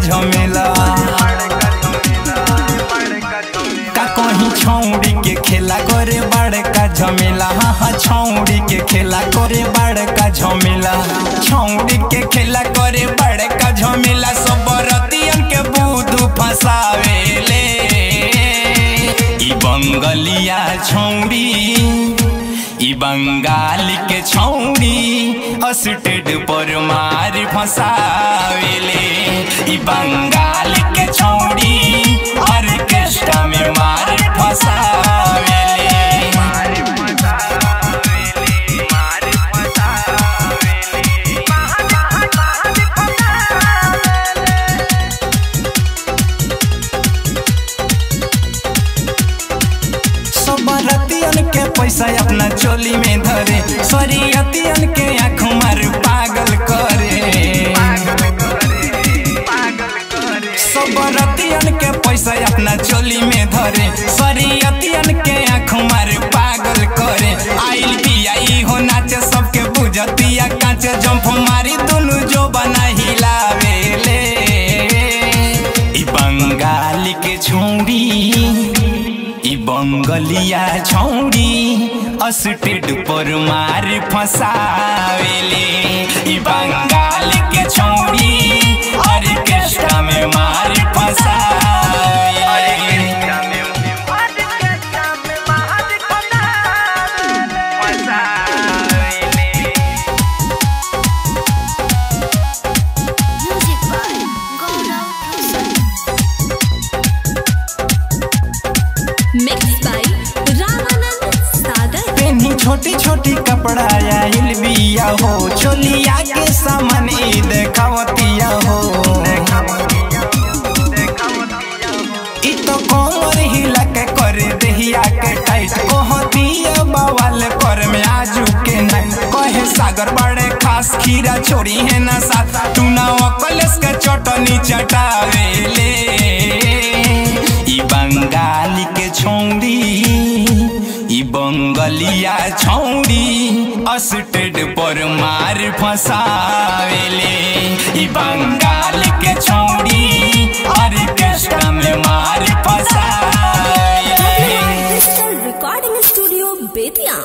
झमेला। का कहीं छौड़ी के खेला करे बड़का झमेला। हाँ हाँ छौड़ी के खेला करे बड़का झमेला। छौड़ी के खेला करे बड़का झमेला। सब बरतियन के बुद्धू फसावेले। ई बंगलिया छौड़ी, ई बंगाली के छौड़ी स्टेज पर मार फसावेले। ई बंगाली के छौड़ी ऑर्केस्ट्रा में मार फसावेले। बरतियन के पैसा अपना चोली में धरे। सरियतियन के आँख मार पागल करे। सब बरतियन के पैसा अपना चोली में धरे। सरियतियन के आँख मार पागल करे। आइल बिया हो नाचे सबके बुझतिया कांचे। जंप मारी दुनु जो बना हिलावेले। ई बंगाली के छौड़ी, ई बंगलिया छौड़ी स्टेज पर मार फसावेले। ई बंगाल के छौड़ी ऑर्केस्ट्रा में मार फसावेले। छोटी छोटी कपड़ा आइल बिया हो। चोलिया के सामान ई देखावतिया हो। ई तो कमर हिला के करे देहिया के टाइट। कहतिया बवाल कर में आजू के नाइट। कहे सागर बड़े खास खीरा छोड़ी है ना साथ। तू ना अकलेस के चटनी चटावेले। ई बंगाली के छौड़ी, ई बंगलिया छौड़ी स्टेज पर मार फसावेले। ई बंगाल के छौड़ी ऑर्केस्ट्रा में मार फसावेले। Recording studio Bettiah.